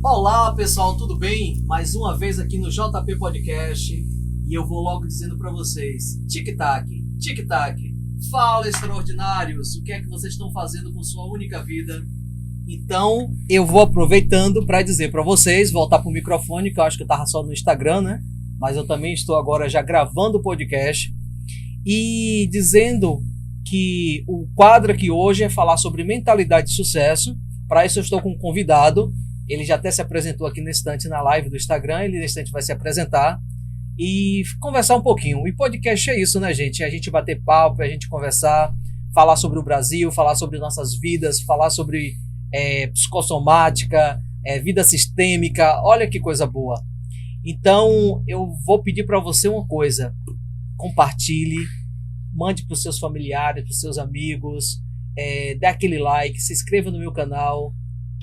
Olá pessoal, tudo bem? Mais uma vez aqui no JP Podcast e eu vou logo dizendo para vocês: tic-tac, tic-tac, fala extraordinários, o que é que vocês estão fazendo com sua única vida? Então eu vou aproveitando para dizer para vocês, voltar para o microfone, que eu acho que eu estava só no Instagram, né? Mas eu também estou agora já gravando o podcast e dizendo que o quadro aqui hoje é falar sobre mentalidade de sucesso. Para isso eu estou com um convidado. Ele já até se apresentou aqui nesse instante na live do Instagram. Ele nesse instante vai se apresentar e conversar um pouquinho. E podcast é isso, né, gente? É a gente bater papo, é a gente conversar, falar sobre o Brasil, falar sobre nossas vidas, falar sobre psicossomática, vida sistêmica. Olha que coisa boa. Então, eu vou pedir para você uma coisa. Compartilhe, mande para os seus familiares, para os seus amigos, dê aquele like, se inscreva no meu canal.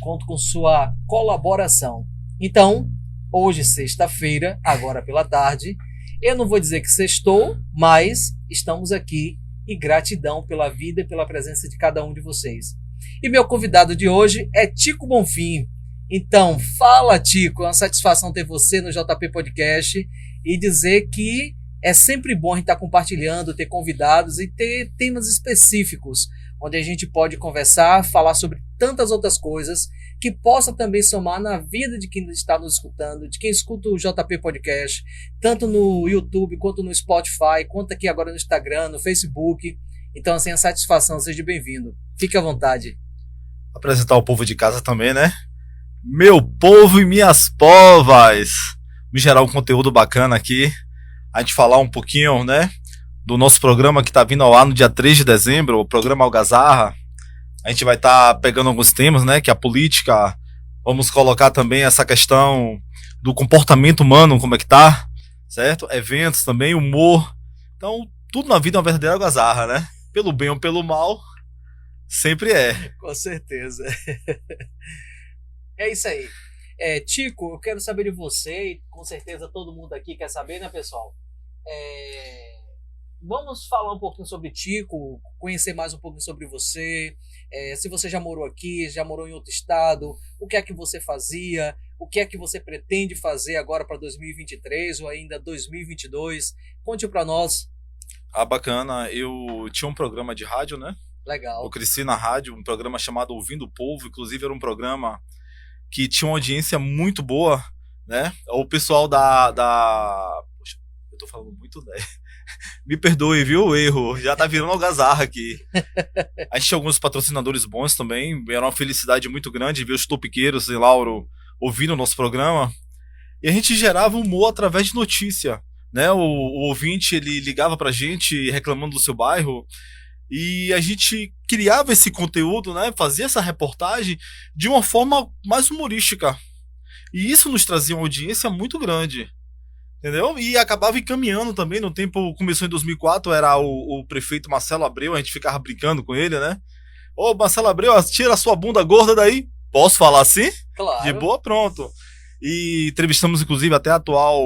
Conto com sua colaboração. Então, hoje, sexta-feira, agora pela tarde, eu não vou dizer que sextou, mas estamos aqui e gratidão pela vida e pela presença de cada um de vocês. E meu convidado de hoje é Tico Bonfim. Então, fala, Tico, é uma satisfação ter você no JP Podcast e dizer que é sempre bom a gente estar compartilhando, ter convidados e ter temas específicos, onde a gente pode conversar, falar sobre tantas outras coisas que possa também somar na vida de quem está nos escutando, de quem escuta o JP Podcast, tanto no YouTube, quanto no Spotify, quanto aqui agora no Instagram, no Facebook. Então, assim, a satisfação, seja bem-vindo. Fique à vontade. Apresentar o povo de casa também, né? Meu povo e minhas povas! Me gerar um conteúdo bacana aqui. A gente falar um pouquinho, né? Do nosso programa que está vindo ao ar no dia 3 de dezembro, o programa Algazarra. A gente vai estar pegando alguns temas, né? Que é a política. Vamos colocar também essa questão do comportamento humano, como é que tá, certo? Eventos também, humor. Então, tudo na vida é uma verdadeira algazarra, né? Pelo bem ou pelo mal, sempre é. Com certeza. É isso aí. Tico, eu quero saber de você, e com certeza todo mundo aqui quer saber, né, pessoal? Vamos falar um pouquinho sobre Tico, conhecer mais um pouquinho sobre você, se você já morou aqui, já morou em outro estado, o que é que você fazia, o que é que você pretende fazer agora para 2023 ou ainda 2022. Conte para nós. Bacana. Eu tinha um programa de rádio, né? Legal. Eu cresci na rádio, um programa chamado Ouvindo o Povo, inclusive era um programa que tinha uma audiência muito boa, né? O pessoal Poxa, eu tô falando muito, né? Me perdoe, viu, o erro. Já tá virando algazarra aqui. A gente tinha alguns patrocinadores bons também. Era uma felicidade muito grande ver os topiqueiros e Lauro ouvindo o nosso programa. E a gente gerava humor através de notícia, né? O ouvinte, ele ligava pra gente reclamando do seu bairro. E a gente criava esse conteúdo, né? Fazia essa reportagem de uma forma mais humorística. E isso nos trazia uma audiência muito grande. Entendeu? E acabava encaminhando também, no tempo, começou em 2004, era o prefeito Marcelo Abreu, a gente ficava brincando com ele, né? Ô, Marcelo Abreu, tira a sua bunda gorda daí. Posso falar assim? Claro. De boa, pronto. E entrevistamos, inclusive, até a atual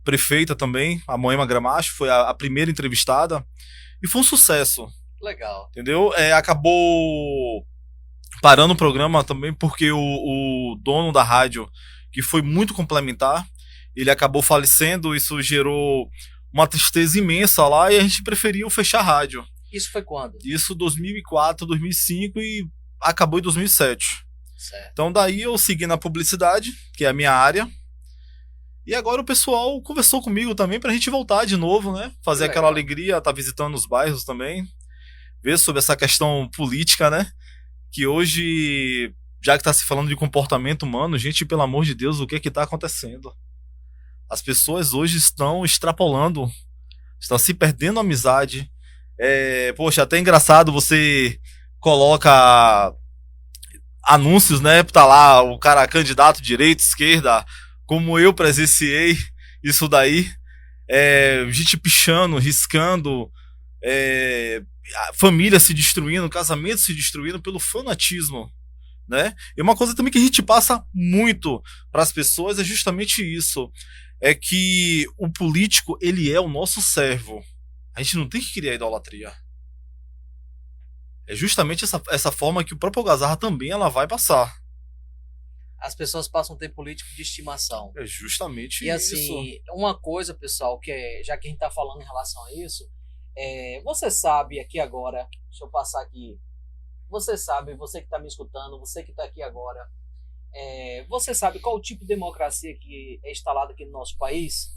prefeita também, a Moema Gramacho, foi a primeira entrevistada. E foi um sucesso. Legal. Entendeu? Acabou parando o programa também porque o dono da rádio, que foi muito complementar, ele acabou falecendo, isso gerou uma tristeza imensa lá e a gente preferiu fechar a rádio. Isso foi quando? Isso 2004, 2005 e acabou em 2007. Certo. Então daí eu segui na publicidade, que é a minha área. E agora o pessoal conversou comigo também pra gente voltar de novo, né? Fazer aquela alegria, tá visitando os bairros também. Ver sobre essa questão política, né? Que hoje, já que tá se falando de comportamento humano, gente, pelo amor de Deus, o que é que tá acontecendo? As pessoas hoje estão extrapolando, estão se perdendo a amizade. Poxa, até engraçado, você coloca anúncios, né? Tá lá o cara candidato direita, esquerda, como eu presenciei isso daí. Gente pichando, riscando, família se destruindo, casamento se destruindo pelo fanatismo. Né? E uma coisa também que a gente passa muito para as pessoas é justamente isso. É que o político, ele é o nosso servo. A gente não tem que criar idolatria. É justamente essa forma que o próprio Algazarra também ela vai passar. as pessoas passam a ter político de estimação. É justamente E assim, isso. uma coisa, pessoal, já que a gente está falando em relação a isso, você sabe aqui agora, deixa eu passar aqui, você sabe, você que está me escutando, você que está aqui agora, você sabe qual o tipo de democracia que é instalado aqui no nosso país?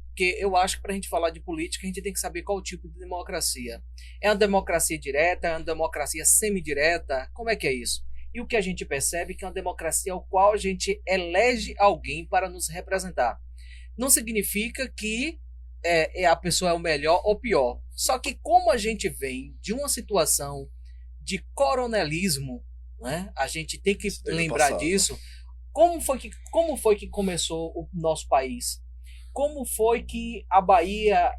Porque eu acho que para a gente falar de política, a gente tem que saber qual o tipo de democracia. É uma democracia direta? É uma democracia semidireta? Como é que é isso? E o que a gente percebe é que é uma democracia ao qual a gente elege alguém para nos representar. Não significa que a pessoa é o melhor ou pior. Só que como a gente vem de uma situação de coronelismo, né, a gente tem que lembrar disso. Como foi que começou o nosso país? Como foi que a Bahia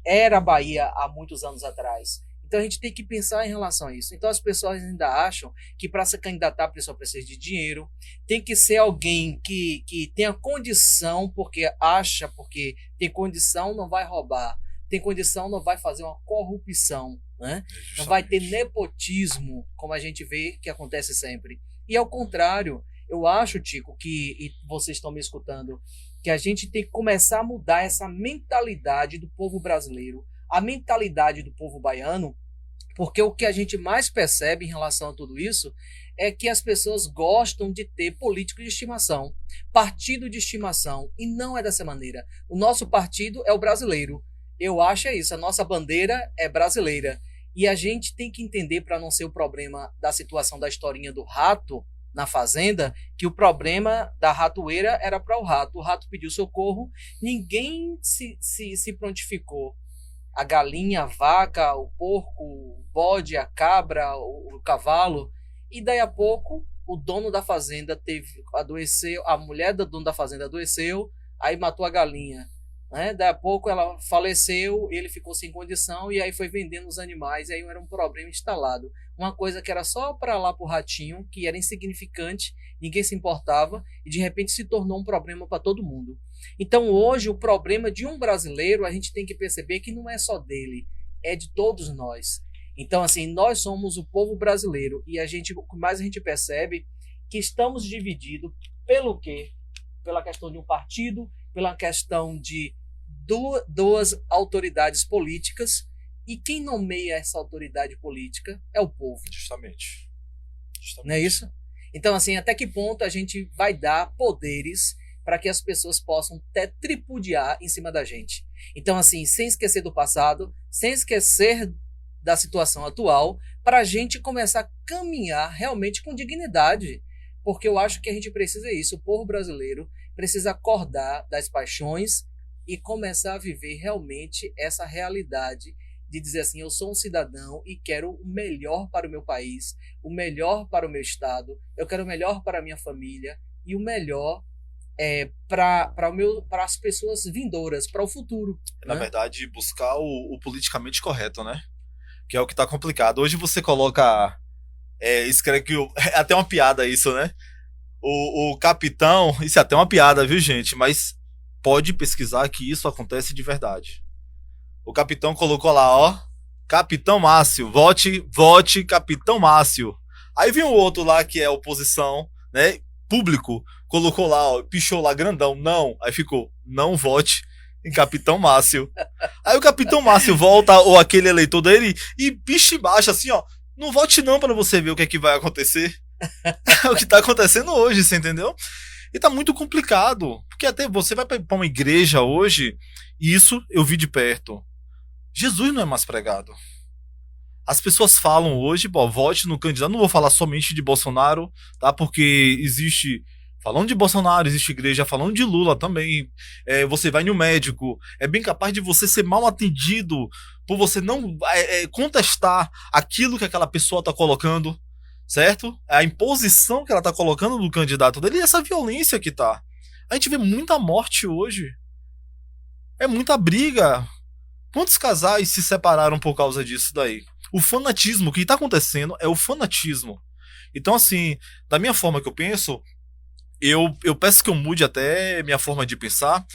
era a Bahia há muitos anos atrás? Então a gente tem que pensar em relação a isso. Então as pessoas ainda acham que para se candidatar a pessoa precisa de dinheiro, tem que ser alguém que tenha condição, porque tem condição, não vai roubar, tem condição, não vai fazer uma corrupção, né? Não vai ter nepotismo, como a gente vê que acontece sempre. E ao contrário, eu acho, Tico, e vocês estão me escutando, que a gente tem que começar a mudar essa mentalidade do povo brasileiro, a mentalidade do povo baiano, porque o que a gente mais percebe em relação a tudo isso é que as pessoas gostam de ter político de estimação, partido de estimação, e não é dessa maneira. O nosso partido é o brasileiro. Eu acho isso, a nossa bandeira é brasileira. E a gente tem que entender, para não ser o problema da situação da historinha do rato na fazenda, que o problema da ratoeira era para o rato pediu socorro, ninguém se prontificou. A galinha, a vaca, o porco, o bode, a cabra, o cavalo, e daí a pouco o dono da fazenda adoeceu, a mulher do dono da fazenda adoeceu, aí matou a galinha, né? Daí a pouco ela faleceu, ele ficou sem condição e aí foi vendendo os animais, e aí era um problema instalado. Uma coisa que era só para lá pro ratinho, que era insignificante, ninguém se importava, e de repente se tornou um problema para todo mundo. Então hoje o problema de um brasileiro, a gente tem que perceber que não é só dele, é de todos nós. Então assim, nós somos o povo brasileiro, e o que mais a gente percebe que estamos divididos pelo quê? Pela questão de um partido, pela questão de duas autoridades políticas, e quem nomeia essa autoridade política é o povo. Justamente. Não é isso? Então, assim, até que ponto a gente vai dar poderes para que as pessoas possam até tripudiar em cima da gente? Então, assim, sem esquecer do passado, sem esquecer da situação atual, para a gente começar a caminhar realmente com dignidade. Porque eu acho que a gente precisa isso. O povo brasileiro precisa acordar das paixões e começar a viver realmente essa realidade de dizer assim, eu sou um cidadão e quero o melhor para o meu país, o melhor para o meu estado, eu quero o melhor para a minha família e o melhor para as pessoas vindouras, para o futuro. Na verdade, buscar o politicamente correto, né? Que é o que tá complicado. Hoje você coloca... escreve que é até uma piada isso, né? O capitão... Isso é até uma piada, viu, gente? Mas pode pesquisar que isso acontece de verdade. O capitão colocou lá, ó, Capitão Márcio, vote Capitão Márcio. Aí vem o outro lá que é oposição, né, público, colocou lá, ó, pichou lá grandão, não. Aí ficou, não vote em Capitão Márcio. Aí o Capitão Márcio volta, ou aquele eleitor dele, e picha embaixo assim, ó, não vote não para você ver o que é que vai acontecer. É o que tá acontecendo hoje, você entendeu? E tá muito complicado, porque até você vai pra uma igreja hoje, e isso eu vi de perto. Jesus não é mais pregado. As pessoas falam hoje, vote no candidato. Não vou falar somente de Bolsonaro, tá? Porque existe, falando de Bolsonaro, existe igreja falando de Lula também. Você vai no médico, é bem capaz de você ser mal atendido por você não contestar aquilo que aquela pessoa tá colocando, certo? A imposição que ela tá colocando no candidato dele, e essa violência que tá. A gente vê muita morte hoje. É muita briga. Quantos casais se separaram por causa disso daí? O fanatismo, o que está acontecendo é o fanatismo. Então, assim, da minha forma que eu penso, eu peço que eu mude até minha forma de pensar,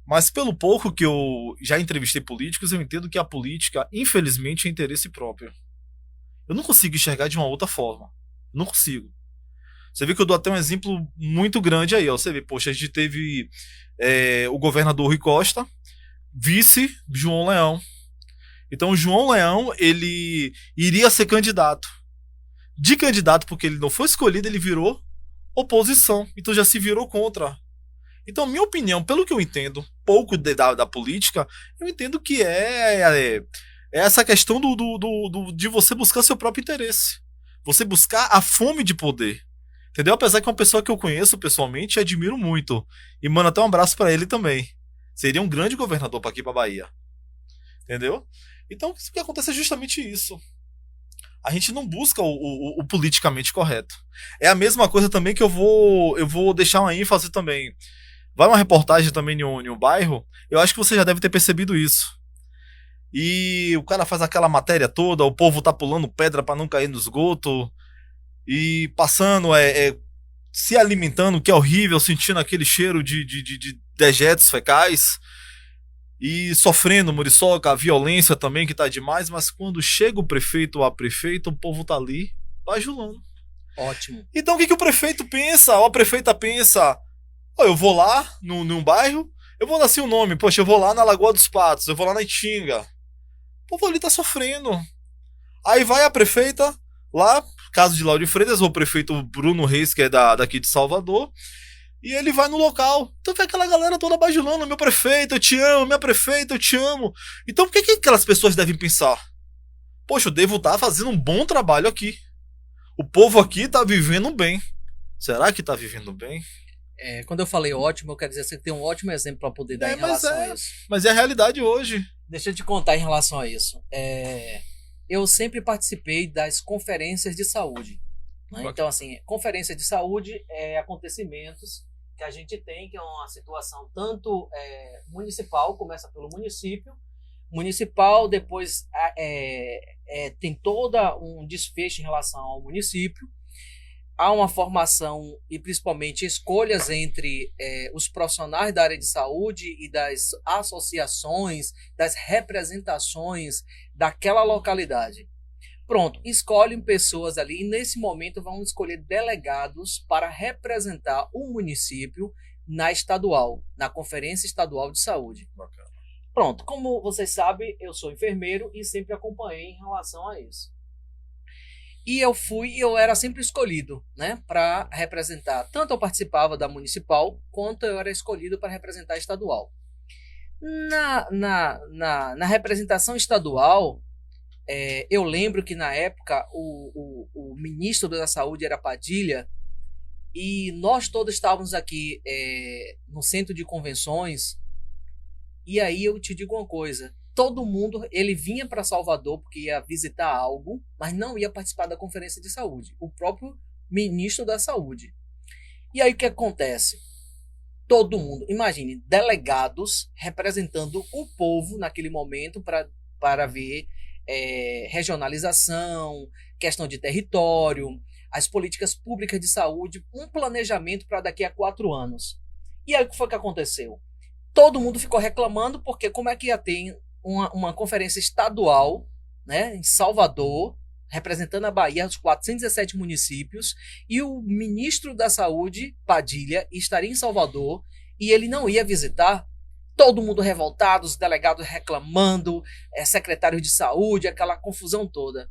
mas pelo pouco que eu já entrevistei políticos, eu entendo que a política, infelizmente, é interesse próprio. Eu não consigo enxergar de uma outra forma. Não consigo. Você vê que eu dou até um exemplo muito grande aí, ó. Você vê, poxa, a gente teve o governador Rui Costa, vice João Leão. Então o João Leão, ele iria ser candidato. De candidato, porque ele não foi escolhido, ele virou oposição. Então já se virou contra. Então, minha opinião, pelo que eu entendo, pouco da política, eu entendo que é essa questão de você buscar seu próprio interesse. Você buscar a fome de poder. Entendeu? Apesar que é uma pessoa que eu conheço pessoalmente e admiro muito. E mando até um abraço pra ele também. Seria um grande governador pra aqui pra Bahia. Entendeu? Então, o que acontece é justamente isso. A gente não busca o politicamente correto. É a mesma coisa também que eu vou deixar uma ênfase também. Vai uma reportagem também em um bairro, eu acho que você já deve ter percebido isso. E o cara faz aquela matéria toda, o povo tá pulando pedra pra não cair no esgoto, e passando, se alimentando, que é horrível, sentindo aquele cheiro de dejetos fecais, e sofrendo muriçoca, a violência também que tá demais, mas quando chega o prefeito ou a prefeita, o povo tá ali bajulando. Ótimo. Então o que o prefeito pensa, ou a prefeita pensa? Eu vou lá num bairro, eu vou dar assim o nome, poxa, eu vou lá na Lagoa dos Patos, eu vou lá na Itinga. O povo ali tá sofrendo. Aí vai a prefeita lá, caso de Lauro de Freitas, ou o prefeito Bruno Reis, que é daqui de Salvador, e ele vai no local. Então vem aquela galera toda bajulando, meu prefeito, eu te amo, minha prefeita, eu te amo. Então por que aquelas pessoas devem pensar? Poxa, eu devo estar fazendo um bom trabalho aqui. O povo aqui tá vivendo bem. Será que tá vivendo bem? Quando eu falei ótimo, eu quero dizer que você tem um ótimo exemplo para poder dar em relação a isso. Mas é a realidade hoje. Deixa eu te contar em relação a isso. Eu sempre participei das conferências de saúde. Né? Então, assim, conferência de saúde é acontecimentos que a gente tem, que é uma situação tanto municipal, começa pelo município, municipal, depois tem toda um desfecho em relação ao município. Há uma formação e principalmente escolhas entre os profissionais da área de saúde e das associações, das representações daquela localidade. Pronto, escolhem pessoas ali e nesse momento vão escolher delegados para representar o município na estadual, na Conferência Estadual de Saúde. Bacana. Pronto, como vocês sabem, eu sou enfermeiro e sempre acompanhei em relação a isso. E eu era sempre escolhido, né, para representar. Tanto eu participava da municipal, quanto eu era escolhido para representar a estadual. Na representação estadual, eu lembro que na época o ministro da Saúde era Padilha, e nós todos estávamos aqui no centro de convenções. E aí eu te digo uma coisa. Todo mundo, ele vinha para Salvador porque ia visitar algo, mas não ia participar da conferência de saúde. O próprio ministro da Saúde. E aí o que acontece? Todo mundo, imagine, delegados representando o povo naquele momento para ver regionalização, questão de território, as políticas públicas de saúde, um planejamento para daqui a 4 anos. E aí o que foi que aconteceu? Todo mundo ficou reclamando porque como é que ia ter uma conferência estadual, né, em Salvador, representando a Bahia, os 417 municípios, e o ministro da Saúde, Padilha, estaria em Salvador e ele não ia visitar. Todo mundo revoltado, os delegados reclamando, secretários de saúde, aquela confusão toda.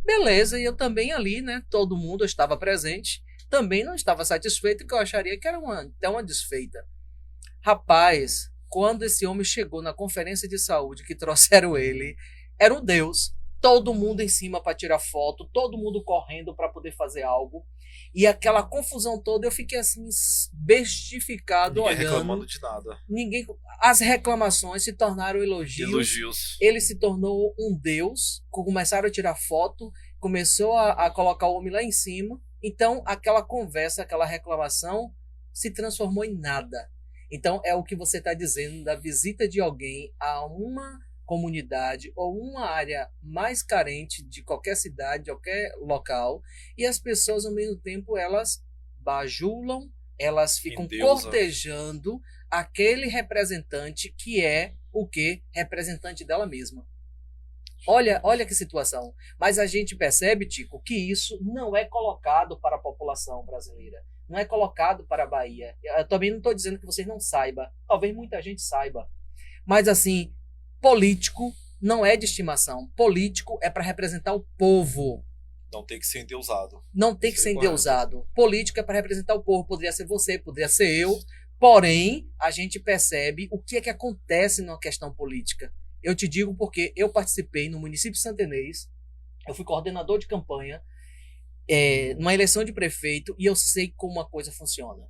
Beleza, e eu também ali, né, todo mundo estava presente, também não estava satisfeito, que eu acharia que era uma desfeita. Rapaz, quando esse homem chegou na conferência de saúde que trouxeram ele, era um Deus. Todo mundo em cima para tirar foto, todo mundo correndo para poder fazer algo. E aquela confusão toda, eu fiquei assim, bestificado, Ninguém olhando. reclamando de nada. As reclamações se tornaram elogios. Ele se tornou um Deus. Começaram a tirar foto, começou a colocar o homem lá em cima. Então, aquela conversa, aquela reclamação se transformou em nada. Então, é o que você está dizendo da visita de alguém a uma comunidade ou uma área mais carente de qualquer cidade, de qualquer local, e as pessoas, ao mesmo tempo, elas bajulam, elas ficam cortejando aquele representante que é o quê? Representante dela mesma. Olha que situação. Mas a gente percebe, Tico, que isso não é colocado para a população brasileira. Não é colocado para a Bahia. Eu também não estou dizendo que vocês não saibam. Talvez muita gente saiba. Mas, assim, político não é de estimação. Político é para representar o povo. Não tem que ser endeusado. Não tem que ser endeusado. Político é para representar o povo. Poderia ser você, poderia ser eu. Porém, a gente percebe o que é que acontece numa questão política. Eu te digo porque eu participei no município de Santa Inês, eu fui coordenador de campanha, numa eleição de prefeito, e eu sei como uma coisa funciona.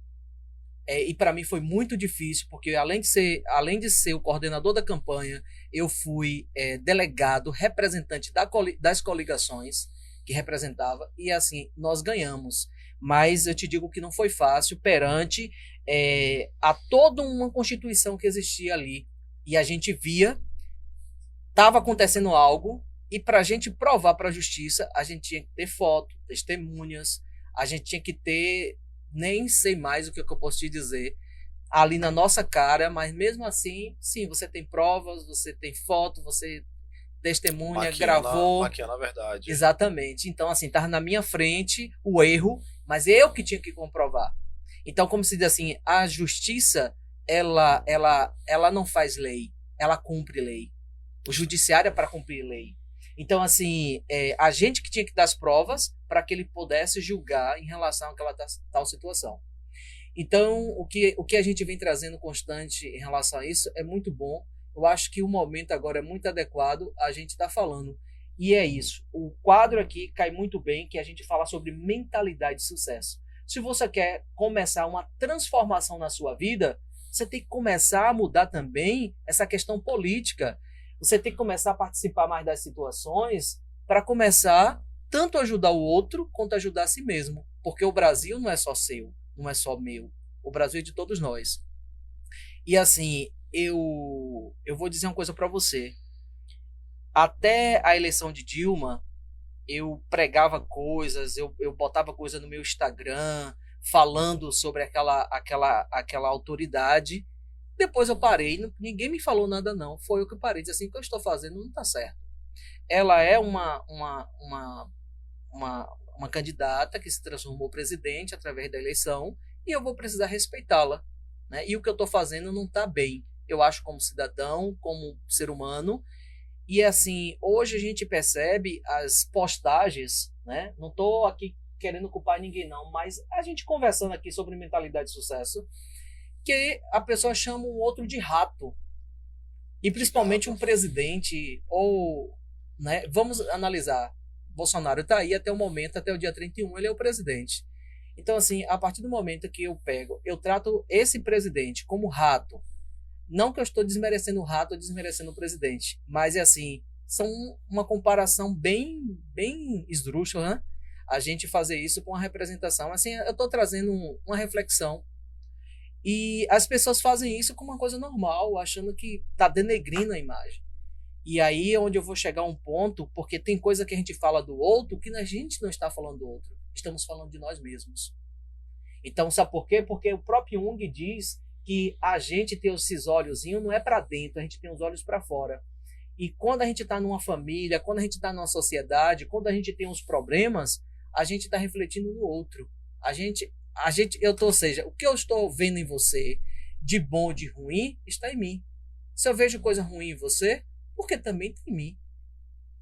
E para mim foi muito difícil, porque além de ser o coordenador da campanha, eu fui delegado, representante das coligações que representava, e assim, nós ganhamos. Mas eu te digo que não foi fácil perante a toda uma constituição que existia ali. E a gente via, estava acontecendo algo, e para a gente provar para a justiça, a gente tinha que ter foto, testemunhas, a gente tinha que ter, nem sei mais o que eu posso te dizer, ali na nossa cara, mas mesmo assim, sim, você tem provas, você tem foto, você testemunha, gravou. Maquiando a verdade. Exatamente. Então, assim, estava na minha frente o erro, mas eu que tinha que comprovar. Então, como se diz assim, a justiça, ela não faz lei, ela cumpre lei. O judiciário é para cumprir lei. Então, assim, a gente que tinha que dar as provas para que ele pudesse julgar em relação àquela tal situação. Então, o que a gente vem trazendo constante em relação a isso é muito bom. Eu acho que o momento agora é muito adequado a gente estar falando. E é isso. O quadro aqui cai muito bem, que a gente fala sobre mentalidade de sucesso. Se você quer começar uma transformação na sua vida, você tem que começar a mudar também essa questão política. Você tem que começar a participar mais das situações para começar tanto a ajudar o outro quanto ajudar a si mesmo. Porque o Brasil não é só seu, não é só meu. O Brasil é de todos nós. E assim, eu vou dizer uma coisa para você. Até a eleição de Dilma, eu pregava coisas, eu botava coisa no meu Instagram, falando sobre aquela autoridade. Depois eu parei, ninguém me falou nada não, foi eu que parei, disse assim, o que eu estou fazendo não está certo. Ela é uma candidata que se transformou presidente através da eleição e eu vou precisar respeitá-la, né? E o que eu estou fazendo não está bem, eu acho, como cidadão, como ser humano. E assim, hoje a gente percebe as postagens, né? Não estou aqui querendo culpar ninguém não, mas a gente conversando aqui sobre mentalidade de sucesso, que a pessoa chama um outro de rato. E principalmente um presidente, ou, né, vamos analisar, Bolsonaro está aí até o momento, até o dia 31, ele é o presidente. Então assim, a partir do momento que eu trato esse presidente como rato, não que eu estou desmerecendo o rato ou desmerecendo o presidente, mas é assim, são uma comparação bem esdrúxula, né? A gente fazer isso com a representação. Assim, eu estou trazendo uma reflexão. E as pessoas fazem isso como uma coisa normal, achando que está denegrindo a imagem. E aí é onde eu vou chegar a um ponto, porque tem coisa que a gente fala do outro que a gente não está falando do outro. Estamos falando de nós mesmos. Então, sabe por quê? Porque o próprio Jung diz que a gente tem esses olhozinhos, não é para dentro, a gente tem os olhos para fora. E quando a gente está numa família, quando a gente está numa sociedade, quando a gente tem uns problemas, a gente está refletindo no outro. Ou seja, o que eu estou vendo em você de bom ou de ruim está em mim. Se eu vejo coisa ruim em você, porque também tem em mim.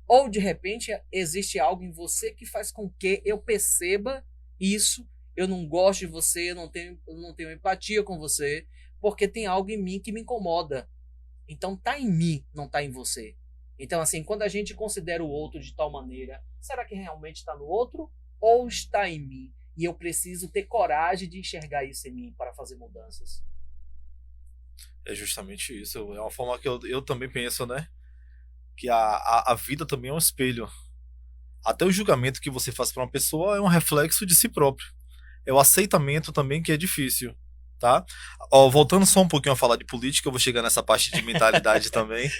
Ou de repente existe algo em você que faz com que eu perceba isso. Eu não gosto de você, eu não tenho empatia com você, porque tem algo em mim que me incomoda. Então tá em mim, não tá em você. Então assim, quando a gente considera o outro de tal maneira, será que realmente está no outro ou está em mim? E eu preciso ter coragem de enxergar isso em mim para fazer mudanças. É justamente isso. É uma forma que eu também penso, né? Que a vida também é um espelho. Até o julgamento que você faz para uma pessoa é um reflexo de si próprio. É o aceitamento também que é difícil, tá? Ó, voltando só um pouquinho a falar de política, eu vou chegar nessa parte de mentalidade também.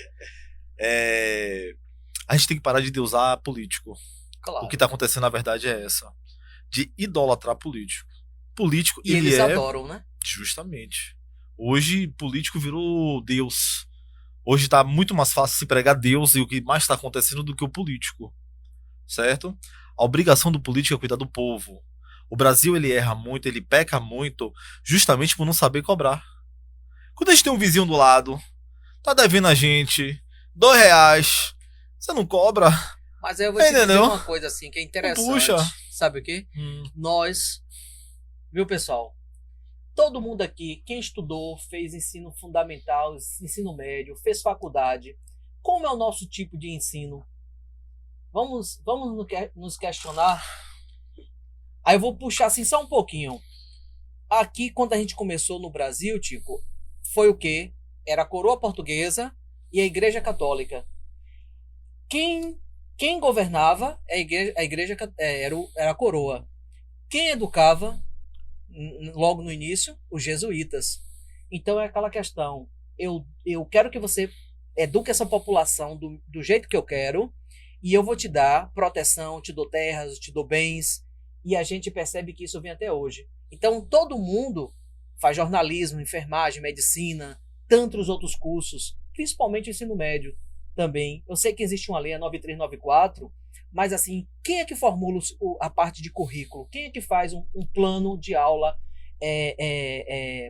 A gente tem que parar de usar político. Claro. O que está acontecendo, na verdade, é essa. De idolatrar político. Político, e eles adoram, né? Justamente. Hoje, político virou Deus. Hoje está muito mais fácil se pregar Deus e o que mais está acontecendo do que o político, certo? A obrigação do político é cuidar do povo. O Brasil, ele erra muito, ele peca muito, justamente por não saber cobrar. Quando a gente tem um vizinho do lado, tá devendo a gente R$ 2, você não cobra? Mas aí eu vou te dizer uma coisa assim que é interessante. Puxa. Sabe o quê? Nós, viu, pessoal? Todo mundo aqui, quem estudou, fez ensino fundamental, ensino médio, fez faculdade. Como é o nosso tipo de ensino? Vamos nos questionar. Aí eu vou puxar assim só um pouquinho. Aqui, quando a gente começou no Brasil, Tico, foi o quê? Era a coroa portuguesa e a igreja católica. Quem governava era a coroa. Quem educava, logo no início, os jesuítas. Então é aquela questão. Eu quero que você eduque essa população do jeito que eu quero, e eu vou te dar proteção, te dou terras, te dou bens, e a gente percebe que isso vem até hoje. Então todo mundo faz jornalismo, enfermagem, medicina, tantos outros cursos, principalmente o ensino médio também. Eu sei que existe uma lei, a 9394, mas assim, quem é que formula a parte de currículo? Quem é que faz um plano de aula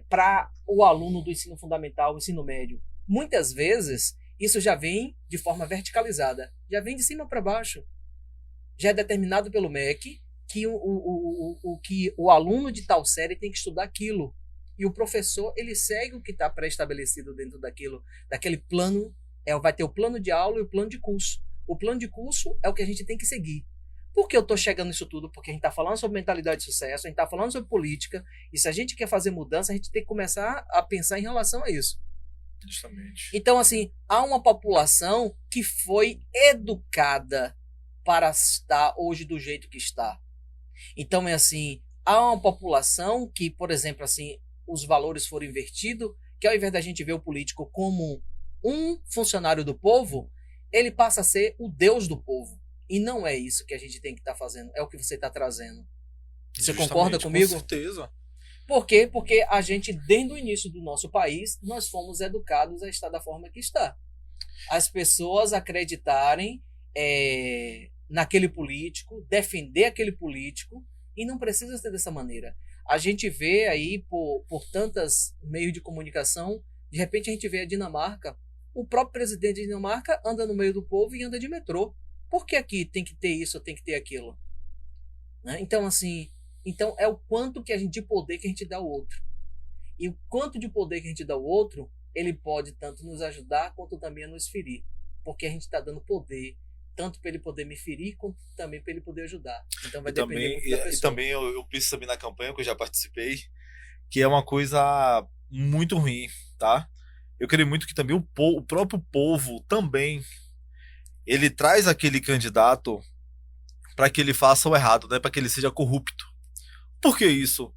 para o aluno do ensino fundamental, ensino médio? Muitas vezes, isso já vem de forma verticalizada, já vem de cima para baixo. Já é determinado pelo MEC que que o aluno de tal série tem que estudar aquilo. E o professor, ele segue o que está pré-estabelecido dentro daquele plano. Vai ter o plano de aula e o plano de curso. O plano de curso é o que a gente tem que seguir. Por que eu estou chegando nisso tudo? Porque a gente está falando sobre mentalidade de sucesso, a gente está falando sobre política, e se a gente quer fazer mudança, a gente tem que começar a pensar em relação a isso. Justamente. Então, assim, há uma população que foi educada para estar hoje do jeito que está. Então, é assim, há uma população que, por exemplo, assim, os valores foram invertidos, que ao invés da gente ver o político como um funcionário do povo, ele passa a ser o Deus do povo. E não é isso que a gente tem que estar fazendo, é o que você está trazendo. Você concorda comigo? Com certeza. Por quê? Porque a gente, desde o início do nosso país, nós fomos educados a estar da forma que está. As pessoas acreditarem naquele político, defender aquele político, e não precisa ser dessa maneira. A gente vê aí, por tantos meios de comunicação, de repente a gente vê a Dinamarca, o próprio presidente de Dinamarca anda no meio do povo e anda de metrô. Por que aqui tem que ter isso ou tem que ter aquilo? Né? Então, assim, é o quanto de poder que a gente dá ao outro. E o quanto de poder que a gente dá ao outro, ele pode tanto nos ajudar quanto também a nos ferir. Porque a gente está dando poder, tanto para ele poder me ferir, quanto também para ele poder ajudar. Então vai depender muito da pessoa. E também eu penso também na campanha que eu já participei, que é uma coisa muito ruim, tá? Eu creio muito que também o próprio povo também, ele traz aquele candidato para que ele faça o errado, né? Para que ele seja corrupto. Por que isso?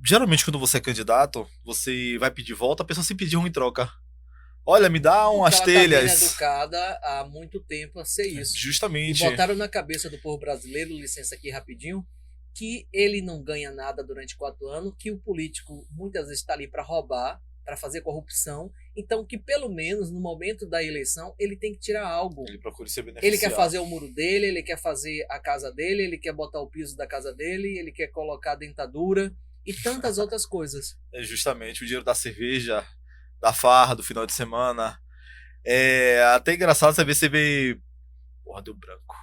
Geralmente quando você é candidato, você vai pedir volta, a pessoa se pedir em troca. Olha, me dá umas telhas. Ela está bem educada há muito tempo a ser isso. Justamente. E botaram na cabeça do povo brasileiro, licença aqui rapidinho, que ele não ganha nada durante 4 anos, que o político muitas vezes está ali para roubar, para fazer corrupção, então que pelo menos no momento da eleição ele tem que tirar algo. Ele procura se beneficiar. Ele quer fazer o muro dele, ele quer fazer a casa dele, ele quer botar o piso da casa dele, ele quer colocar a dentadura e tantas outras coisas. É justamente o dinheiro da cerveja, da farra, do final de semana. É até engraçado você vê... Porra, deu branco.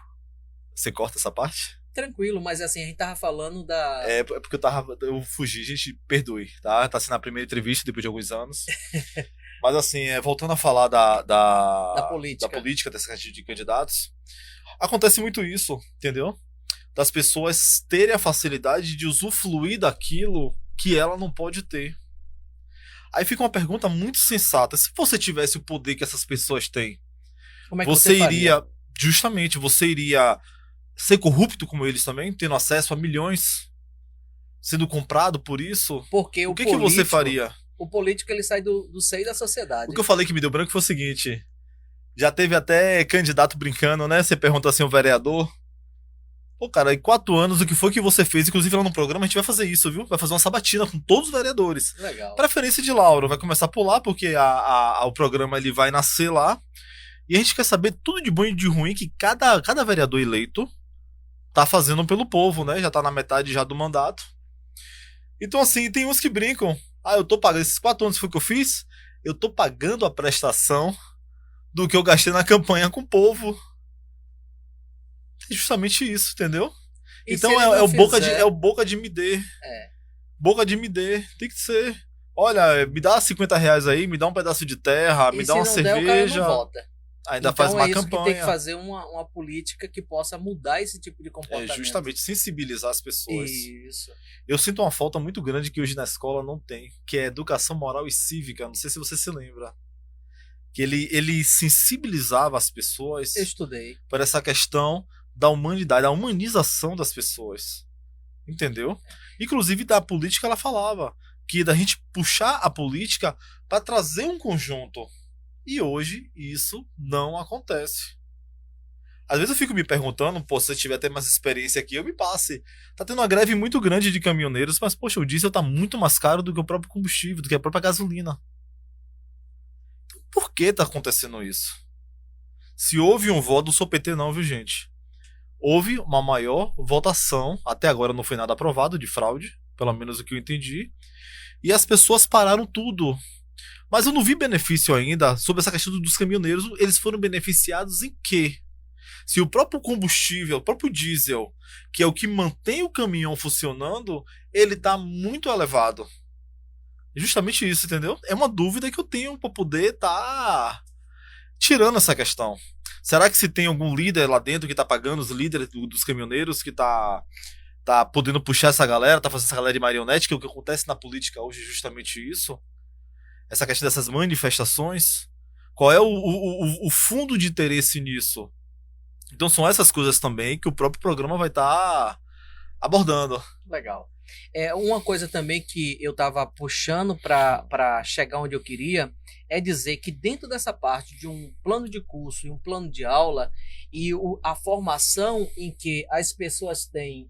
Você corta essa parte? Tranquilo, mas assim, a gente tava falando da... É porque eu fugi, gente, perdoe, tá? Tá sendo a primeira entrevista depois de alguns anos. Mas assim, voltando a falar da política, dessa questão de candidatos, acontece muito isso, entendeu? Das pessoas terem a facilidade de usufruir daquilo que ela não pode ter. Aí fica uma pergunta muito sensata. Se você tivesse o poder que essas pessoas têm, como é que você iria... Justamente, você iria... ser corrupto como eles também, tendo acesso a milhões, sendo comprado por isso? Porque o que você faria? O político, ele sai do seio da sociedade. O que eu falei que me deu branco foi o seguinte: já teve até candidato brincando, né? Você pergunta assim, o vereador, Pô, cara, em 4 anos, o que foi que você fez? Inclusive lá no programa a gente vai fazer isso, viu? Vai fazer uma sabatina com todos os vereadores. Legal. Preferência de Lauro, vai começar por lá, porque o programa ele vai nascer lá. E a gente quer saber tudo de bom e de ruim que cada vereador eleito tá fazendo pelo povo, né? Já tá na metade já do mandato. Então, assim, tem uns que brincam. Ah, eu tô pagando, esses 4 anos foi o que eu fiz, eu tô pagando a prestação do que eu gastei na campanha com o povo. É justamente isso, entendeu? E se Então ele não é fizer, o boca de me dê. é, Boca de me dê. Tem que ser. Olha, me dá R$ 50 aí, me dá um pedaço de terra, e me dá se uma não der, o cara cerveja. não vota. Ainda faz Então uma é isso que tem que campanha. fazer uma política que possa mudar esse tipo de É comportamento. justamente sensibilizar as pessoas. Isso. Eu sinto uma falta muito grande que hoje na escola não tem, que é educação moral e cívica. Não sei se você se lembra. Que ele sensibilizava as pessoas Eu estudei. por essa questão da humanidade, da humanização das pessoas. Entendeu? Inclusive da política ela falava que da gente puxar a política para trazer um conjunto. E hoje isso não acontece. Às vezes eu fico me perguntando, pô, se você tiver até mais experiência aqui, eu me passe. Tá tendo uma greve muito grande de caminhoneiros, mas, poxa, o diesel tá muito mais caro do que o próprio combustível, do que a própria gasolina. Por que tá acontecendo isso? Se houve um voto, não sou PT não, viu, gente? Houve uma maior votação, até agora não foi nada aprovado de fraude, pelo menos o que eu entendi, e as pessoas pararam tudo. Mas eu não vi benefício ainda sobre essa questão dos caminhoneiros. Eles foram beneficiados em quê? Se o próprio combustível, o próprio diesel, que é o que mantém o caminhão funcionando, ele está muito elevado. Justamente isso, entendeu? É uma dúvida que eu tenho para poder estar tirando essa questão. Será que se tem algum líder lá dentro que está pagando os líderes dos caminhoneiros, que tá podendo puxar essa galera, tá fazendo essa galera de marionete, que é o que acontece na política hoje é justamente isso? Essa questão dessas manifestações? Qual é o fundo de interesse nisso? Então são essas coisas também que o próprio programa vai estar abordando. Legal. Uma coisa também que eu estava puxando para chegar onde eu queria é dizer que dentro dessa parte de um plano de curso e um plano de aula e a formação em que as pessoas têm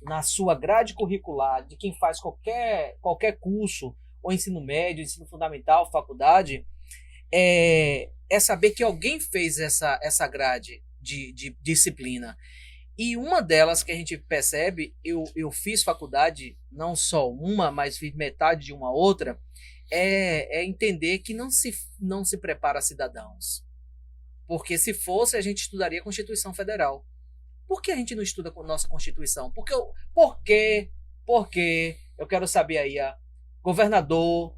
na sua grade curricular de quem faz qualquer curso, ou ensino médio, ensino fundamental, faculdade, é saber que alguém fez essa grade de disciplina. E uma delas que a gente percebe, eu fiz faculdade, não só uma, mas fiz metade de uma outra, é entender que não se prepara cidadãos. Porque se fosse, a gente estudaria a Constituição Federal. Por que a gente não estuda a nossa Constituição? Porque eu quero saber aí, governador,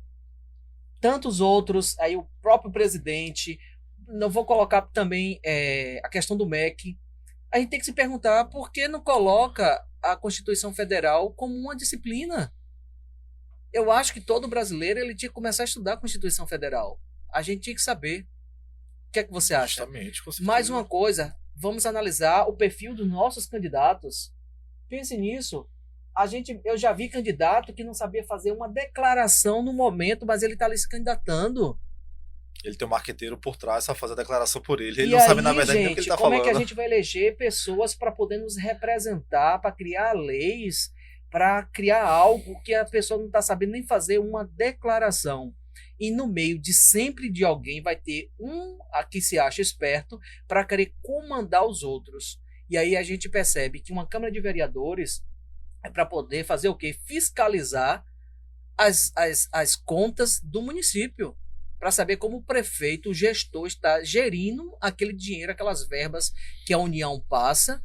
tantos outros, aí o próprio presidente, não vou colocar também a questão do MEC. A gente tem que se perguntar por que não coloca a Constituição Federal como uma disciplina. Eu acho que todo brasileiro ele tinha que começar a estudar a Constituição Federal. A gente tinha que saber. O que é que você acha? Justamente, com certeza. Mais uma coisa, vamos analisar o perfil dos nossos candidatos. Pense nisso. Eu já vi candidato que não sabia fazer uma declaração no momento, mas ele está ali se candidatando. Ele tem um marqueteiro por trás para fazer a declaração por ele. Ele E não aí, sabe, na verdade, nem o que ele gente, tá como falando. é que a gente vai eleger pessoas para poder nos representar, para criar leis, para criar algo que a pessoa não está sabendo nem fazer uma declaração? E no meio de sempre de alguém vai ter um que se acha esperto para querer comandar os outros. E aí a gente percebe que uma Câmara de Vereadores é para poder fazer o quê? Fiscalizar as contas do município, para saber como o prefeito, o gestor, está gerindo aquele dinheiro, aquelas verbas que a União passa,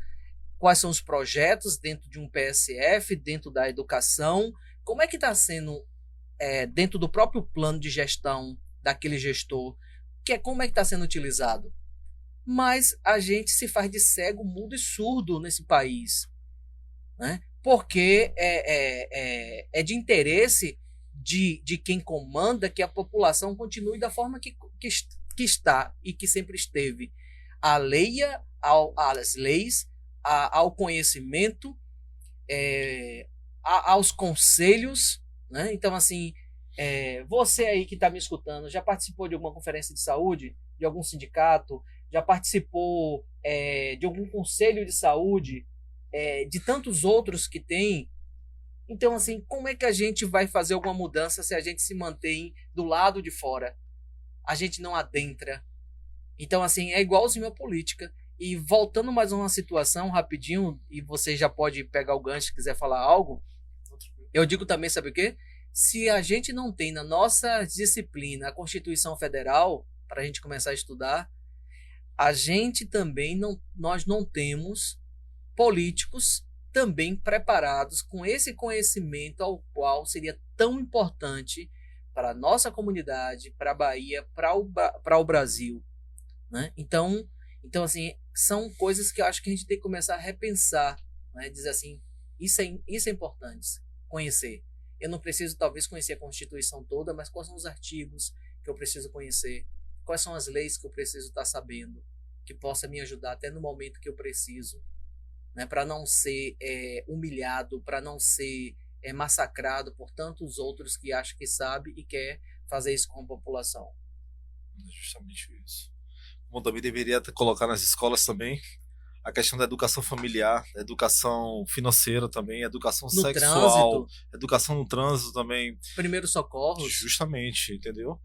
quais são os projetos dentro de um PSF, dentro da educação, como é que está sendo dentro do próprio plano de gestão daquele gestor, como é que está sendo utilizado. Mas a gente se faz de cego, mudo e surdo nesse país, né? Porque é de interesse de quem comanda que a população continue da forma que está e que sempre esteve, alheia às leis, ao conhecimento, aos conselhos, né? Então, assim, você aí que está me escutando, já participou de alguma conferência de saúde, de algum sindicato, já participou de algum conselho de saúde, de tantos outros que tem. Então, assim, como é que a gente vai fazer alguma mudança se a gente se mantém do lado de fora? A gente não adentra. Então, assim, é igualzinho a política. E voltando mais a uma situação rapidinho, e você já pode pegar o gancho se quiser falar algo, eu digo também, sabe o quê? Se a gente não tem na nossa disciplina a Constituição Federal, para a gente começar a estudar, a gente também nós não temos políticos também preparados com esse conhecimento ao qual seria tão importante para a nossa comunidade, para a Bahia, para o Brasil, né? Então, assim, são coisas que eu acho que a gente tem que começar a repensar, né? Dizer assim, isso é importante, conhecer. Eu não preciso, talvez, conhecer a Constituição toda, mas quais são os artigos que eu preciso conhecer? Quais são as leis que eu preciso estar sabendo, que possa me ajudar até no momento que eu preciso, né? Para não ser humilhado, para não ser massacrado por tantos outros que acham que sabe e quer fazer isso com a população. É justamente isso. Como também deveria colocar nas escolas também a questão da educação familiar, da educação financeira também, educação No sexual, trânsito, educação no trânsito também. primeiros socorros. Justamente, entendeu?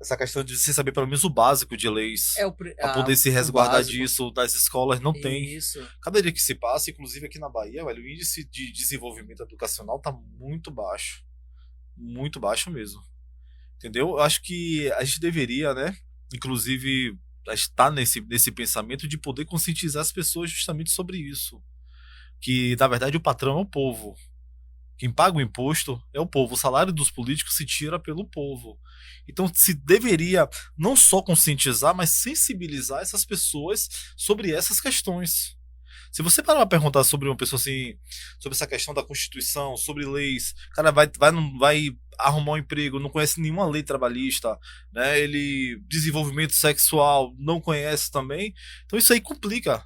Essa questão de você saber pelo menos o básico de leis, para poder se O resguardar básico. disso, das escolas não tem. Isso. Cada dia que se passa, inclusive aqui na Bahia, velho, o índice de desenvolvimento educacional tá muito baixo. Muito baixo mesmo. Entendeu? Eu acho que a gente deveria, né, inclusive, estar nesse pensamento de poder conscientizar as pessoas justamente sobre isso. Que, na verdade, o patrão é o povo. Quem paga o imposto é o povo. O salário dos políticos se tira pelo povo. Então se deveria não só conscientizar, mas sensibilizar essas pessoas sobre essas questões. Se você parar pra perguntar sobre uma pessoa assim, sobre essa questão da Constituição, sobre leis, o cara vai arrumar um emprego, não conhece nenhuma lei trabalhista, né? Ele desenvolvimento sexual não conhece também. Então isso aí complica.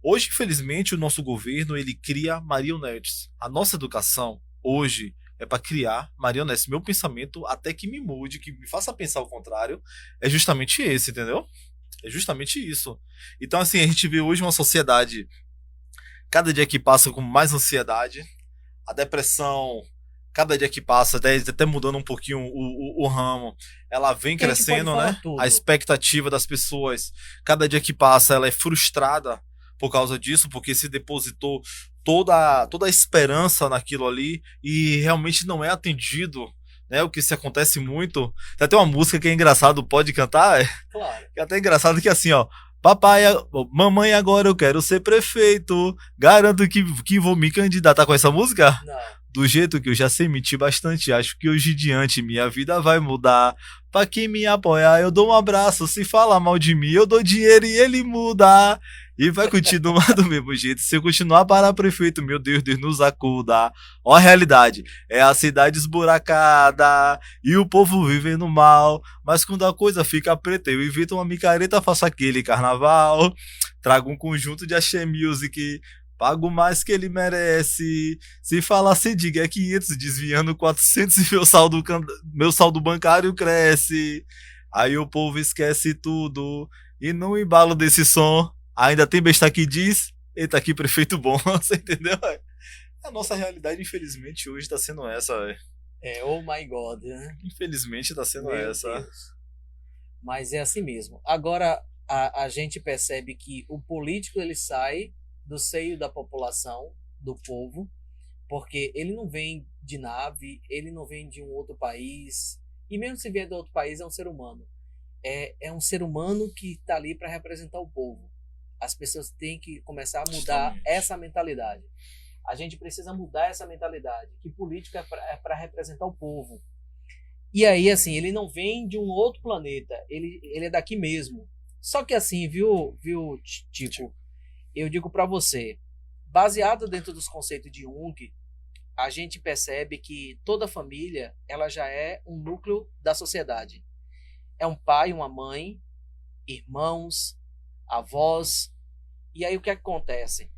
Hoje, infelizmente, o nosso governo ele cria marionetes. A nossa educação hoje é para criar marionetes. Meu pensamento, até que me mude, que me faça pensar o contrário, é justamente esse, entendeu? É justamente isso. Então, assim, a gente vê hoje uma sociedade, cada dia que passa, com mais ansiedade, a depressão, cada dia que passa, até mudando um pouquinho o ramo, ela vem crescendo, né? A expectativa das pessoas, cada dia que passa, ela é frustrada por causa disso, porque se depositou toda a esperança naquilo ali e realmente não é atendido, né? O que se acontece muito. Tem até uma música que é engraçado, pode cantar? Claro. Que é até engraçado que é assim, ó. Papai, mamãe, agora eu quero ser prefeito. Garanto que vou me candidatar com essa música? Não. Do jeito que eu já sei mentir bastante, acho que hoje em diante minha vida vai mudar. Pra quem me apoiar, eu dou um abraço. Se falar mal de mim, eu dou dinheiro e ele muda. E vai continuar do mesmo jeito. Se eu continuar para prefeito, meu Deus, Deus nos acuda. Ó a realidade, é a cidade esburacada e o povo vivendo mal. Mas quando a coisa fica preta, eu invento uma micareta, faço aquele carnaval. Trago um conjunto de axé music. Pago mais que ele merece. Se falar sem diga é 500, desviando 400 e meu saldo bancário cresce. Aí o povo esquece tudo. E no embalo desse som, ainda tem besta que diz: eita, que prefeito bom. Você entendeu? A nossa realidade, infelizmente, hoje tá sendo essa. Oh my God, né? Infelizmente tá sendo Meu essa. Deus. Mas é assim mesmo. Agora, a gente percebe que o político ele sai do seio da população, do povo, porque ele não vem de nave, ele não vem de um outro país, e mesmo se vier de outro país, é um ser humano. É um ser humano que está ali para representar o povo. As pessoas têm que começar a mudar essa mentalidade. A gente precisa mudar essa mentalidade, que política é para representar o povo. E aí, assim, ele não vem de um outro planeta, ele é daqui mesmo. Só que assim, viu, Tico? Eu digo para você, baseado dentro dos conceitos de Jung, a gente percebe que toda família ela já é um núcleo da sociedade. É um pai, uma mãe, irmãos, avós. E aí o que acontece?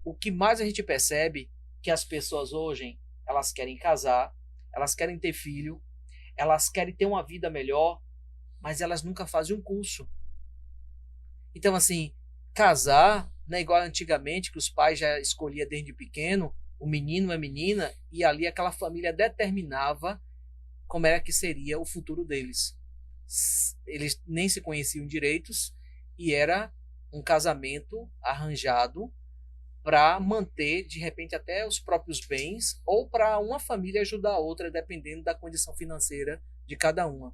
O que mais a gente percebe que as pessoas hoje, elas querem casar, elas querem ter filho, elas querem ter uma vida melhor, mas elas nunca fazem um curso. Então, assim, casar não é igual antigamente, que os pais já escolhiam desde pequeno o menino e a menina, e ali aquela família determinava como era que seria o futuro deles. Eles nem se conheciam direitos e era um casamento arranjado para manter, de repente, até os próprios bens ou para uma família ajudar a outra, dependendo da condição financeira de cada uma.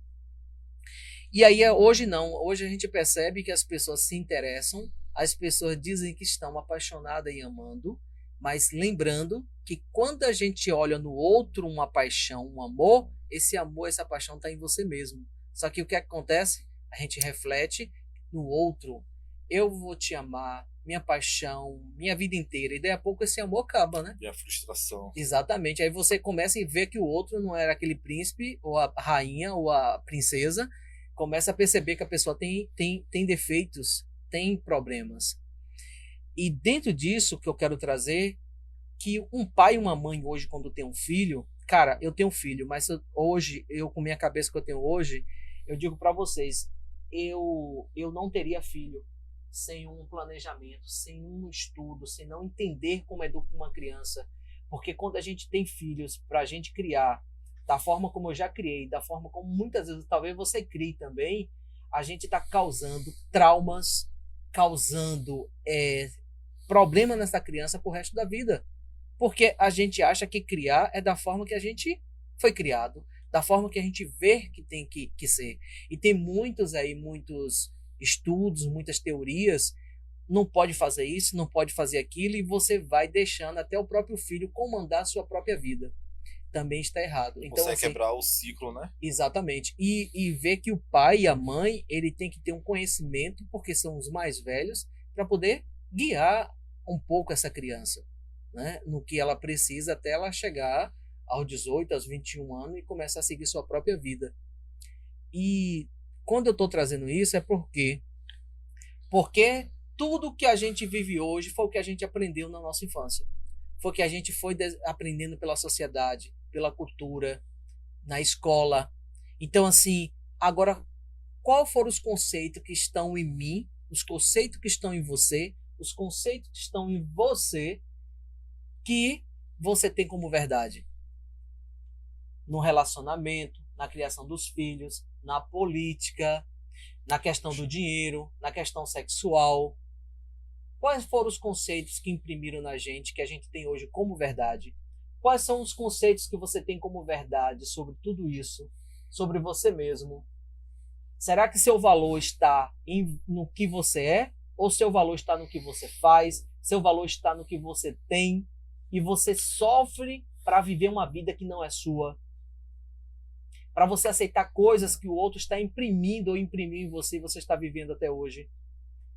E aí, hoje não. Hoje a gente percebe que as pessoas se interessam, as pessoas dizem que estão apaixonadas e amando, mas lembrando que quando a gente olha no outro uma paixão, um amor, esse amor, essa paixão está em você mesmo. Só que o que acontece? A gente reflete no outro. Eu vou te amar, minha paixão, minha vida inteira. E daí a pouco esse amor acaba, né? E a frustração. Exatamente. Aí você começa a ver que o outro não era aquele príncipe, ou a rainha, ou a princesa. Começa a perceber que a pessoa tem defeitos, tem problemas. E dentro disso que eu quero trazer, que um pai e uma mãe hoje, quando tem um filho, cara, eu tenho um filho, mas hoje, eu com minha cabeça que eu tenho hoje, eu digo para vocês, eu não teria filho sem um planejamento, sem um estudo, sem não entender como educa uma criança. Porque quando a gente tem filhos para a gente criar da forma como eu já criei, da forma como muitas vezes talvez você crie também, a gente está causando traumas, causando problema nessa criança pro resto da vida. Porque a gente acha que criar é da forma que a gente foi criado, da forma que a gente vê que tem que ser. E tem muitos estudos, muitas teorias, não pode fazer isso, não pode fazer aquilo, e você vai deixando até o próprio filho comandar a sua própria vida. Também está errado. Então, Consegue assim, quebrar o ciclo, né? exatamente. E ver que o pai e a mãe, ele tem que ter um conhecimento, porque são os mais velhos, para poder guiar um pouco essa criança, né? No que ela precisa até ela chegar aos 18, aos 21 anos e começar a seguir sua própria vida. E quando eu estou trazendo isso é porque tudo que a gente vive hoje foi o que a gente aprendeu na nossa infância. Foi o que a gente foi aprendendo pela sociedade, pela cultura, na escola. Então, assim, agora, qual foram os conceitos que estão em mim, os conceitos que estão em você, os conceitos que estão em você, que você tem como verdade? No relacionamento, na criação dos filhos, na política, na questão do dinheiro, na questão sexual. Quais foram os conceitos que imprimiram na gente, que a gente tem hoje como verdade? Quais são os conceitos que você tem como verdade sobre tudo isso, sobre você mesmo? Será que seu valor está no que você é? Ou seu valor está no que você faz? Seu valor está no que você tem? E você sofre para viver uma vida que não é sua? Para você aceitar coisas que o outro está imprimindo ou imprimiu em você e você está vivendo até hoje?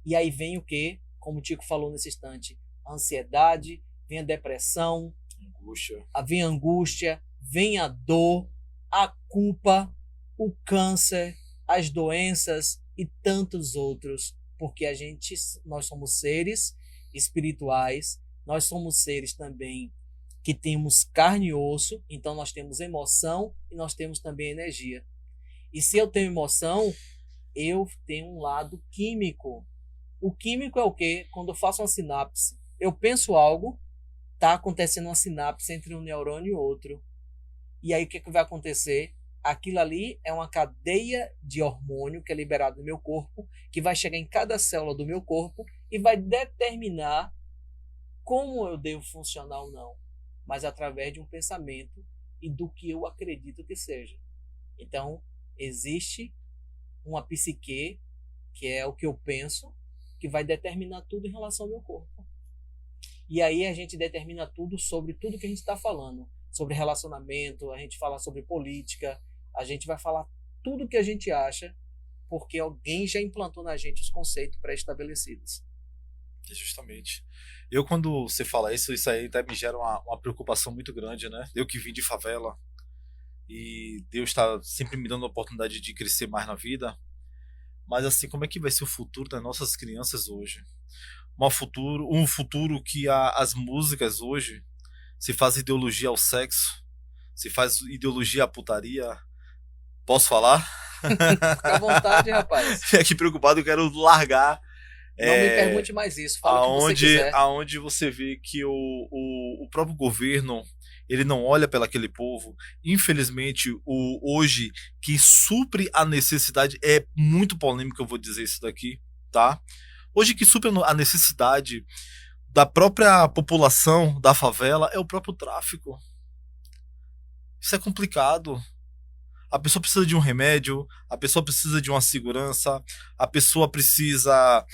E aí vem o quê? Como o Tico falou nesse instante, a ansiedade, vem a depressão, vem a angústia, vem a dor, a culpa, o câncer, as doenças e tantos outros, porque nós somos seres espirituais, nós somos seres também que temos carne e osso, então nós temos emoção e nós temos também energia. E se eu tenho emoção, eu tenho um lado químico. O químico é o quê? Quando eu faço uma sinapse, eu penso algo, está acontecendo uma sinapse entre um neurônio e outro. E aí o que vai acontecer? Aquilo ali é uma cadeia de hormônio que é liberado no meu corpo, que vai chegar em cada célula do meu corpo e vai determinar como eu devo funcionar ou não, mas através de um pensamento e do que eu acredito que seja. Então, existe uma psique, que é o que eu penso, que vai determinar tudo em relação ao meu corpo. E aí a gente determina tudo sobre tudo que a gente está falando. Sobre relacionamento, a gente fala sobre política, a gente vai falar tudo o que a gente acha, porque alguém já implantou na gente os conceitos pré-estabelecidos. Justamente. Eu, quando você fala isso aí até me gera uma preocupação muito grande, né? Eu que vim de favela e Deus está sempre me dando a oportunidade de crescer mais na vida. Mas assim, como é que vai ser o futuro das nossas crianças hoje? Um futuro que as músicas hoje se faz ideologia ao sexo, se faz ideologia à putaria. Posso falar? Fica à vontade, rapaz. Fiquei aqui preocupado, eu quero largar. Não me pergunte mais isso, fala o que você quiser. Aonde você vê que o próprio governo ele não olha pelo aquele povo. Infelizmente, hoje, quem supre a necessidade, é muito polêmico, eu vou dizer isso daqui, tá? Hoje, que supre a necessidade da própria população da favela é o próprio tráfico. Isso é complicado. A pessoa precisa de um remédio, a pessoa precisa de uma segurança, a pessoa precisa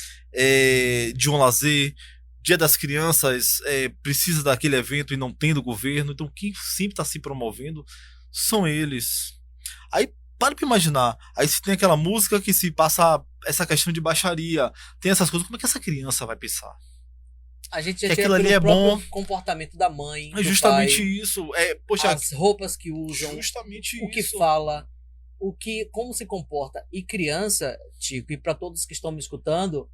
de um lazer. Dia das Crianças precisa daquele evento e não tem do governo. Então quem sempre está se promovendo são eles. Aí para pra imaginar. Aí se tem aquela música que se passa essa questão de baixaria, tem essas coisas, como é que essa criança vai pensar? A gente já Que tinha aquilo ali pelo é próprio bom. comportamento da mãe, É do justamente pai, isso. Poxa, as roupas que usam, justamente o que isso. fala, como se comporta. E criança, Tico, e para todos que estão me escutando,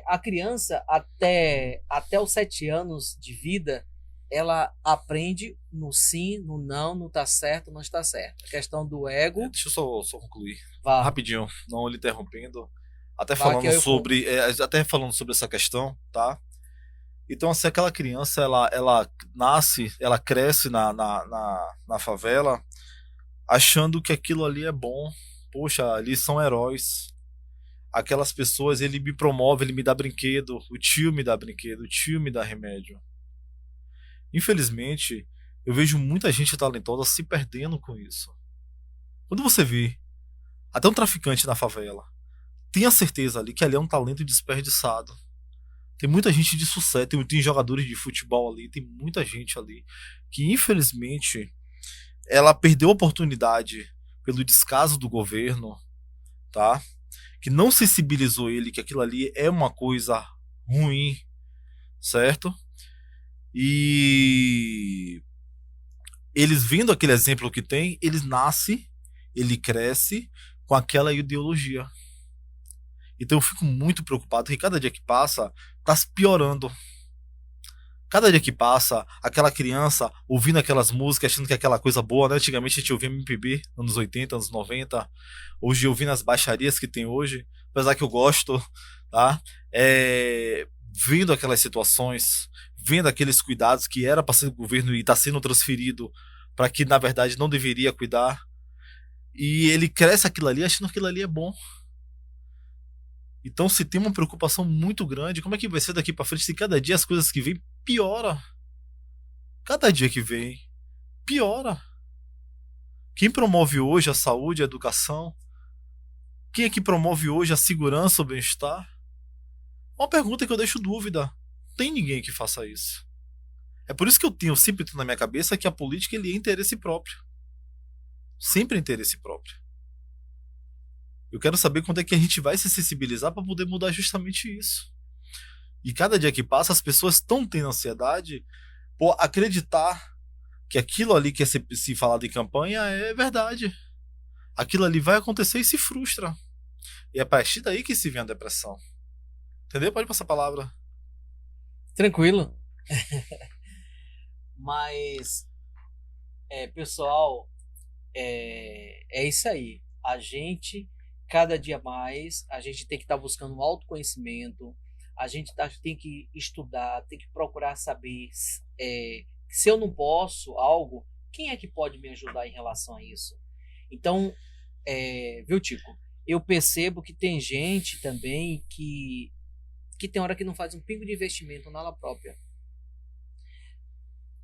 a criança até os 7 anos de vida, ela aprende no sim, no não, no tá certo, não está certo. A questão do ego. Deixa eu só concluir. Vá. Rapidinho, não lhe interrompendo. Até Vá, falando sobre essa questão, tá? Então, assim, aquela criança, ela nasce, ela cresce na favela, achando que aquilo ali é bom. Poxa, ali são heróis. Aquelas pessoas, ele me promove, ele me dá brinquedo, o tio me dá brinquedo, o tio me dá remédio. Infelizmente, eu vejo muita gente talentosa se perdendo com isso. Quando você vê até um traficante na favela, tenha certeza ali que ali é um talento desperdiçado. Tem muita gente de sucesso, tem jogadores de futebol ali, tem muita gente ali que infelizmente ela perdeu a oportunidade pelo descaso do governo, tá? Que não sensibilizou ele que aquilo ali é uma coisa ruim, certo? E eles vendo aquele exemplo que tem, eles nascem, ele cresce com aquela ideologia. Então eu fico muito preocupado que cada dia que passa tá se piorando. Cada dia que passa, aquela criança ouvindo aquelas músicas, achando que é aquela coisa boa, né? Antigamente a gente ouvia MPB, anos 80, anos 90. Hoje ouvindo as baixarias que tem hoje, apesar que eu gosto, tá? Vendo aquelas situações, vendo aqueles cuidados que era para ser do governo e está sendo transferido para que na verdade não deveria cuidar. E ele cresce aquilo ali achando que aquilo ali é bom. Então, se tem uma preocupação muito grande, como é que vai ser daqui para frente se cada dia as coisas que vêm piora? Cada dia que vem, piora. Quem promove hoje a saúde, a educação? Quem é que promove hoje a segurança, o bem-estar? Uma pergunta que eu deixo dúvida. Tem ninguém que faça isso. É por isso que eu tenho sempre na minha cabeça que a política ele é interesse próprio. Sempre é interesse próprio. Eu quero saber quando é que a gente vai se sensibilizar para poder mudar justamente isso. E cada dia que passa, as pessoas estão tendo ansiedade por acreditar que aquilo ali que é se falado em campanha é verdade. Aquilo ali vai acontecer e se frustra. E é a partir daí que se vem a depressão. Entendeu? Pode passar a palavra. Tranquilo. Mas, pessoal, é isso aí. A gente, cada dia mais, a gente tem que estar buscando um autoconhecimento. A gente tem que estudar, tem que procurar saber se eu não posso algo, quem é que pode me ajudar em relação a isso? Então, viu, Tico? Eu percebo que tem gente também que tem hora que não faz um pingo de investimento nela própria.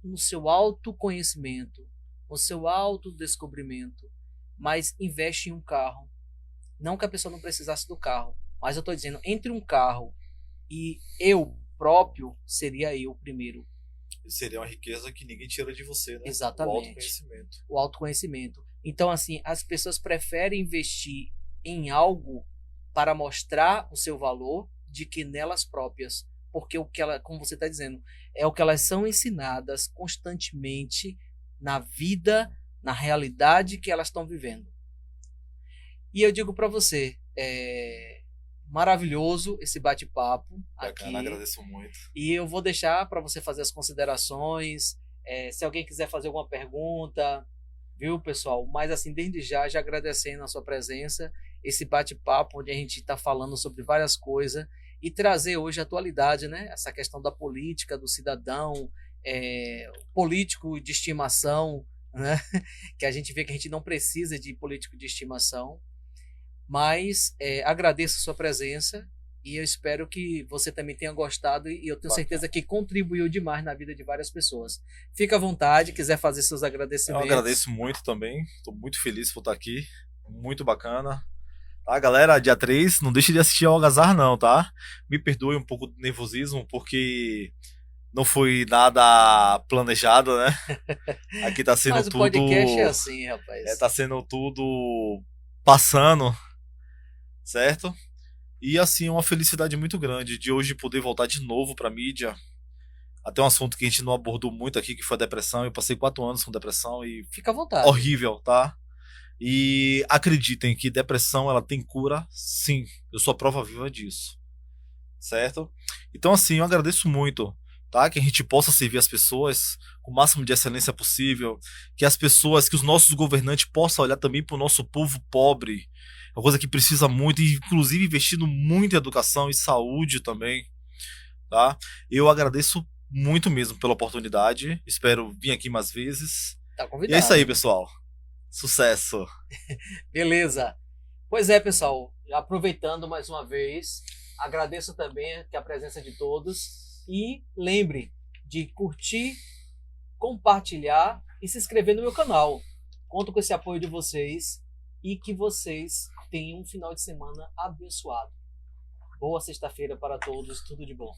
No seu autoconhecimento, no seu autodescobrimento, mas investe em um carro. Não que a pessoa não precisasse do carro, mas eu estou dizendo, entre um carro e eu próprio, seria eu primeiro. Seria uma riqueza que ninguém tira de você, né? Exatamente. O autoconhecimento. O autoconhecimento. Então, assim, as pessoas preferem investir em algo para mostrar o seu valor de que nelas próprias. Porque o que como você está dizendo, é o que elas são ensinadas constantemente na vida, na realidade que elas estão vivendo. E eu digo para você, maravilhoso esse bate-papo aqui. Agradeço muito. E eu vou deixar para você fazer as considerações. Se alguém quiser fazer alguma pergunta, viu, pessoal? Mas assim, desde já agradecendo a sua presença esse bate-papo onde a gente está falando sobre várias coisas e trazer hoje a atualidade, né? Essa questão da política, do cidadão, político de estimação, né? Que a gente vê que a gente não precisa de político de estimação, mas agradeço a sua presença e eu espero que você também tenha gostado e eu tenho certeza que contribuiu demais na vida de várias pessoas. Fica à vontade, quiser fazer seus Eu agradecimentos. agradeço muito também, estou muito feliz por estar aqui, muito bacana. Tá, galera, dia 3, não deixe de assistir ao Algazarra não, tá? Me perdoe um pouco do nervosismo, porque não foi nada planejado, né? Aqui tá sendo Mas o tudo... podcast é assim, rapaz. tá sendo tudo passando, certo? E assim, uma felicidade muito grande de hoje poder voltar de novo pra mídia. Até um assunto que a gente não abordou muito aqui, que foi a depressão. Eu passei 4 anos com depressão e Fica à vontade. horrível, tá? E acreditem que depressão ela tem cura, sim. Eu sou a prova viva disso, certo? Então assim, eu agradeço muito, tá? Que a gente possa servir as pessoas com o máximo de excelência possível, que as pessoas, que os nossos governantes possam olhar também para o nosso povo pobre, é uma coisa que precisa muito, e inclusive investindo muito em educação e saúde também, tá? Eu agradeço muito mesmo pela oportunidade, espero vir aqui mais vezes. Tá E convidado. é isso aí, pessoal. Sucesso! Beleza. Pois é, pessoal. Aproveitando mais uma vez, agradeço também a presença de todos e lembre de curtir, compartilhar e se inscrever no meu canal. Conto com esse apoio de vocês e que vocês tenham um final de semana abençoado. Boa sexta-feira para todos, tudo de bom.